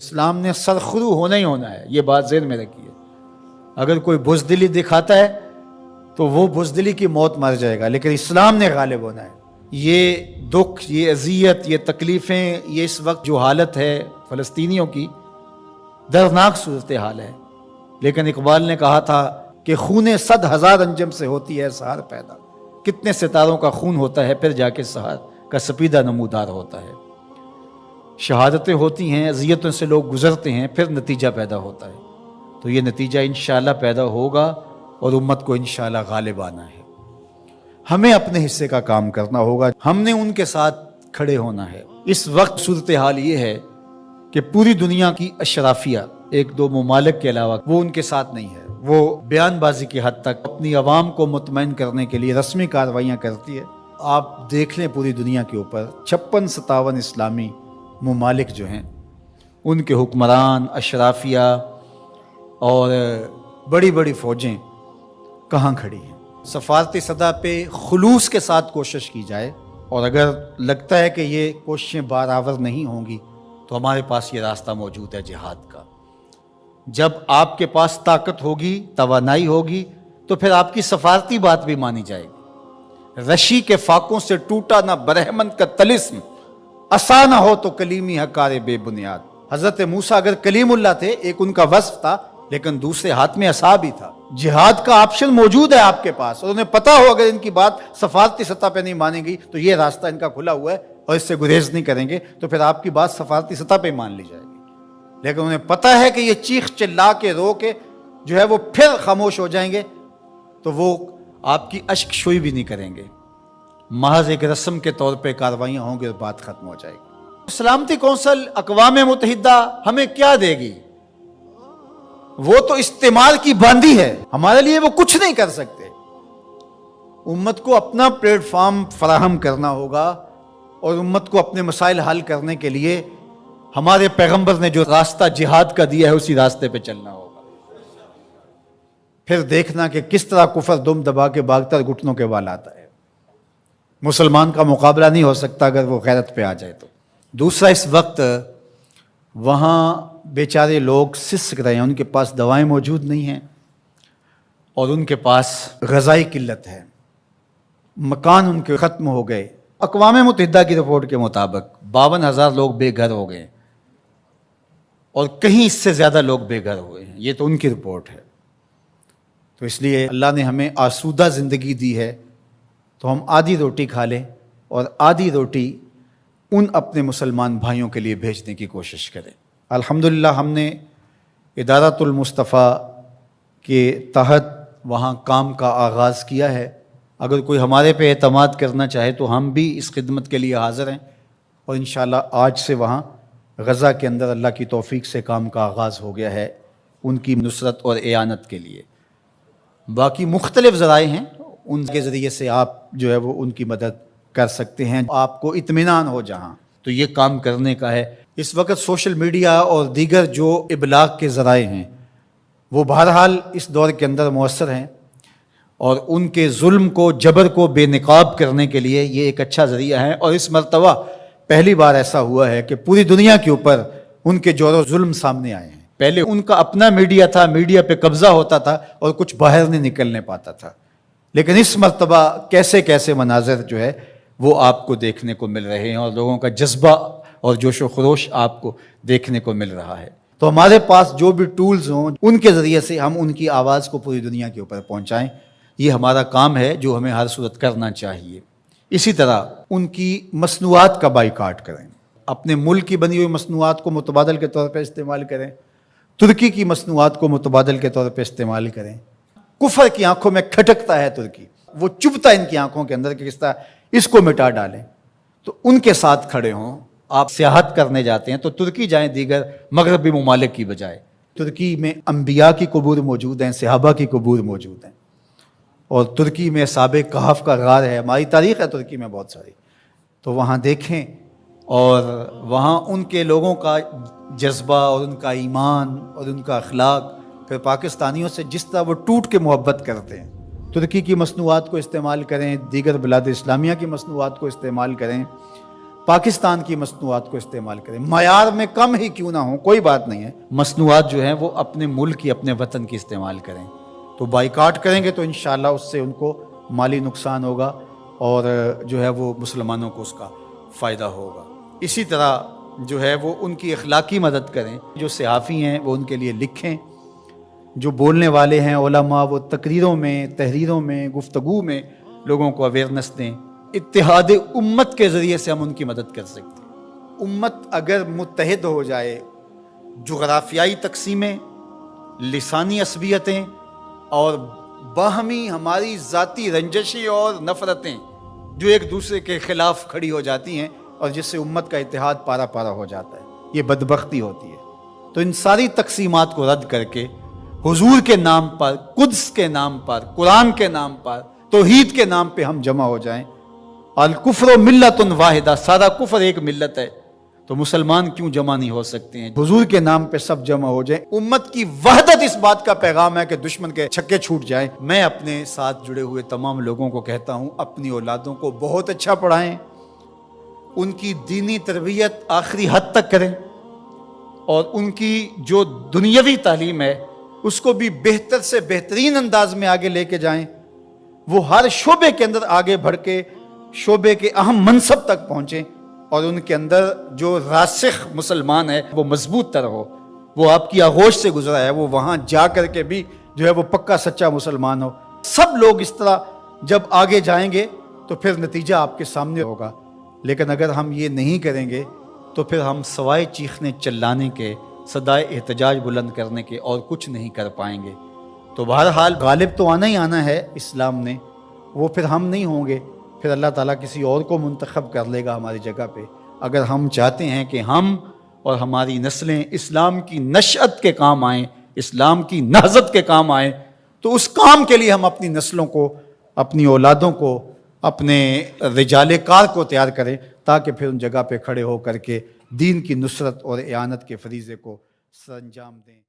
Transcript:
اسلام نے سرخرو ہونا ہی ہونا ہے، یہ بات ذہن میں رکھیے۔ اگر کوئی بزدلی دکھاتا ہے تو وہ بزدلی کی موت مر جائے گا، لیکن اسلام نے غالب ہونا ہے۔ یہ دکھ، یہ اذیت، یہ تکلیفیں، یہ اس وقت جو حالت ہے فلسطینیوں کی، دردناک صورتحال ہے، لیکن اقبال نے کہا تھا کہ خون 100,000 انجم سے ہوتی ہے سحر پیدا۔ کتنے ستاروں کا خون ہوتا ہے، پھر جا کے سحر کا سپیدہ نمودار ہوتا ہے۔ شہادتیں ہوتی ہیں، اذیتوں سے لوگ گزرتے ہیں، پھر نتیجہ پیدا ہوتا ہے۔ تو یہ نتیجہ انشاءاللہ پیدا ہوگا اور امت کو انشاءاللہ غالب آنا ہے۔ ہمیں اپنے حصے کا کام کرنا ہوگا، ہم نے ان کے ساتھ کھڑے ہونا ہے۔ اس وقت صورتحال یہ ہے کہ پوری دنیا کی اشرافیہ، ایک دو ممالک کے علاوہ، وہ ان کے ساتھ نہیں ہے۔ وہ بیان بازی کی حد تک اپنی عوام کو مطمئن کرنے کے لیے رسمی کارروائیاں کرتی ہے۔ آپ دیکھ لیں پوری دنیا کے اوپر 56-57 اسلامی ممالک جو ہیں، ان کے حکمران، اشرافیہ اور بڑی بڑی فوجیں کہاں کھڑی ہیں۔ سفارتی سطح پہ خلوص کے ساتھ کوشش کی جائے، اور اگر لگتا ہے کہ یہ کوششیں بارآور نہیں ہوں گی تو ہمارے پاس یہ راستہ موجود ہے جہاد کا۔ جب آپ کے پاس طاقت ہوگی، توانائی ہوگی، تو پھر آپ کی سفارتی بات بھی مانی جائے گی۔ رشی کے فاقوں سے ٹوٹا نہ برہمن کا طلسم، عصا نہ ہو تو کلیمی حکار بے بنیاد۔ حضرت موسیٰ اگر کلیم اللہ تھے، ایک ان کا وصف تھا، لیکن دوسرے ہاتھ میں عصا بھی تھا۔ جہاد کا آپشن موجود ہے آپ کے پاس، اور انہیں پتا ہو اگر ان کی بات سفارتی سطح پہ نہیں مانے گی تو یہ راستہ ان کا کھلا ہوا ہے اور اس سے گریز نہیں کریں گے، تو پھر آپ کی بات سفارتی سطح پہ مان لی جائے گی۔ لیکن انہیں پتا ہے کہ یہ چیخ چلا کے رو کے جو ہے وہ پھر خاموش ہو جائیں گے، تو وہ آپ کی اشک شوئی بھی نہیں کریں گے، محض ایک رسم کے طور پہ کاروائیاں ہوں گی اور بات ختم ہو جائے گی۔ سلامتی کونسل اقوام متحدہ ہمیں کیا دے گی؟ وہ تو استعمال کی باندھی ہے، ہمارے لیے وہ کچھ نہیں کر سکتے۔ امت کو اپنا پلیٹ فارم فراہم کرنا ہوگا، اور امت کو اپنے مسائل حل کرنے کے لیے ہمارے پیغمبر نے جو راستہ جہاد کا دیا ہے اسی راستے پہ چلنا ہوگا۔ پھر دیکھنا کہ کس طرح کفر دم دبا کے باغتر گھٹنوں کے بال آتا ہے۔ مسلمان کا مقابلہ نہیں ہو سکتا اگر وہ غیرت پہ آ جائے تو۔ دوسرا، اس وقت وہاں بیچارے لوگ سسک رہے ہیں، ان کے پاس دوائیں موجود نہیں ہیں، اور ان کے پاس غذائی قلت ہے، مکان ان کے ختم ہو گئے۔ اقوام متحدہ کی رپورٹ کے مطابق 52,000 لوگ بے گھر ہو گئے، اور کہیں اس سے زیادہ لوگ بے گھر ہوئے ہیں، یہ تو ان کی رپورٹ ہے۔ تو اس لیے اللہ نے ہمیں آسودہ زندگی دی ہے، تو ہم آدھی روٹی کھا لیں اور آدھی روٹی ان اپنے مسلمان بھائیوں کے لیے بھیجنے کی کوشش کریں۔ الحمدللہ ہم نے ادارۃ المصطفیٰ کے تحت وہاں کام کا آغاز کیا ہے۔ اگر کوئی ہمارے پہ اعتماد کرنا چاہے تو ہم بھی اس خدمت کے لیے حاضر ہیں، اور انشاءاللہ آج سے وہاں غزہ کے اندر اللہ کی توفیق سے کام کا آغاز ہو گیا ہے ان کی نصرت اور اعانت کے لیے۔ باقی مختلف ذرائع ہیں، ان کے ذریعے سے آپ جو ہے وہ ان کی مدد کر سکتے ہیں۔ آپ کو اطمینان ہو جہاں، تو یہ کام کرنے کا ہے۔ اس وقت سوشل میڈیا اور دیگر جو ابلاغ کے ذرائع ہیں وہ بہرحال اس دور کے اندر مؤثر ہیں، اور ان کے ظلم کو، جبر کو بے نقاب کرنے کے لیے یہ ایک اچھا ذریعہ ہے۔ اور اس مرتبہ پہلی بار ایسا ہوا ہے کہ پوری دنیا کے اوپر ان کے جور و ظلم سامنے آئے ہیں۔ پہلے ان کا اپنا میڈیا تھا، میڈیا پہ قبضہ ہوتا تھا اور کچھ باہر نہیں نکلنے پاتا تھا، لیکن اس مرتبہ کیسے کیسے مناظر جو ہے وہ آپ کو دیکھنے کو مل رہے ہیں، اور لوگوں کا جذبہ اور جوش و خروش آپ کو دیکھنے کو مل رہا ہے۔ تو ہمارے پاس جو بھی ٹولز ہوں ان کے ذریعے سے ہم ان کی آواز کو پوری دنیا کے اوپر پہنچائیں، یہ ہمارا کام ہے جو ہمیں ہر صورت کرنا چاہیے۔ اسی طرح ان کی مصنوعات کا بائیکاٹ کریں، اپنے ملک کی بنی ہوئی مصنوعات کو متبادل کے طور پہ استعمال کریں، ترکی کی مصنوعات کو متبادل کے طور پہ استعمال کریں۔ کفر کی آنکھوں میں کھٹکتا ہے ترکی، وہ چبھتا ہے ان کی آنکھوں کے اندر کہ کس طرح اس کو مٹا ڈالیں، تو ان کے ساتھ کھڑے ہوں۔ آپ سیاحت کرنے جاتے ہیں تو ترکی جائیں دیگر مغربی ممالک کی بجائے۔ ترکی میں انبیاء کی قبور موجود ہیں، صحابہ کی قبور موجود ہیں، اور ترکی میں اصحاب کہف کا غار ہے، ہماری تاریخ ہے ترکی میں بہت ساری، تو وہاں دیکھیں، اور وہاں ان کے لوگوں کا جذبہ اور ان کا ایمان اور ان کا اخلاق، پھر پاکستانیوں سے جس طرح وہ ٹوٹ کے محبت کرتے ہیں۔ ترکی کی مصنوعات کو استعمال کریں، دیگر بلاد اسلامیہ کی مصنوعات کو استعمال کریں، پاکستان کی مصنوعات کو استعمال کریں، معیار میں کم ہی کیوں نہ ہوں، کوئی بات نہیں ہے، مصنوعات جو ہیں وہ اپنے ملک کی، اپنے وطن کی استعمال کریں۔ تو بائیکاٹ کریں گے تو انشاءاللہ اس سے ان کو مالی نقصان ہوگا اور جو ہے وہ مسلمانوں کو اس کا فائدہ ہوگا۔ اسی طرح جو ہے وہ ان کی اخلاقی مدد کریں، جو صحافی ہیں وہ ان کے لیے لکھیں، جو بولنے والے ہیں علماء وہ تقریروں میں، تحریروں میں، گفتگو میں لوگوں کو اویئرنیس دیں۔ اتحاد امت کے ذریعے سے ہم ان کی مدد کر سکتے ہیں۔ امت اگر متحد ہو جائے، جغرافیائی تقسیمیں، لسانی عصبیتیں اور باہمی ہماری ذاتی رنجشیں اور نفرتیں جو ایک دوسرے کے خلاف کھڑی ہو جاتی ہیں اور جس سے امت کا اتحاد پارا پارا ہو جاتا ہے، یہ بدبختی ہوتی ہے۔ تو ان ساری تقسیمات کو رد کر کے حضور کے نام پر، قدس کے نام پر، قرآن کے نام پر، توحید کے نام پہ ہم جمع ہو جائیں۔ الکفر ملت واحدہ، سارا کفر ایک ملت ہے، تو مسلمان کیوں جمع نہیں ہو سکتے ہیں؟ حضور کے نام پہ سب جمع ہو جائیں۔ امت کی وحدت اس بات کا پیغام ہے کہ دشمن کے چھکے چھوٹ جائیں۔ میں اپنے ساتھ جڑے ہوئے تمام لوگوں کو کہتا ہوں، اپنی اولادوں کو بہت اچھا پڑھائیں، ان کی دینی تربیت آخری حد تک کریں، اور ان کی جو دنیاوی تعلیم ہے اس کو بھی بہتر سے بہترین انداز میں آگے لے کے جائیں۔ وہ ہر شعبے کے اندر آگے بڑھ کے شعبے کے اہم منصب تک پہنچیں، اور ان کے اندر جو راسخ مسلمان ہے وہ مضبوط تر ہو، وہ آپ کی آغوش سے گزرا ہے، وہ وہاں جا کر کے بھی جو ہے وہ پکا سچا مسلمان ہو۔ سب لوگ اس طرح جب آگے جائیں گے تو پھر نتیجہ آپ کے سامنے ہوگا۔ لیکن اگر ہم یہ نہیں کریں گے تو پھر ہم سوائے چیخنے چلانے کے، صدائے احتجاج بلند کرنے کے اور کچھ نہیں کر پائیں گے۔ تو بہرحال غالب تو آنا ہی آنا ہے اسلام نے، وہ پھر ہم نہیں ہوں گے، پھر اللہ تعالیٰ کسی اور کو منتخب کر لے گا ہماری جگہ پہ۔ اگر ہم چاہتے ہیں کہ ہم اور ہماری نسلیں اسلام کی نشأت کے کام آئیں، اسلام کی نہضت کے کام آئیں، تو اس کام کے لیے ہم اپنی نسلوں کو، اپنی اولادوں کو، اپنے رجال کار کو تیار کریں، تاکہ پھر ان جگہ پہ کھڑے ہو کر کے دین کی نصرت اور اعانت کے فریضے کو سر انجام دیں۔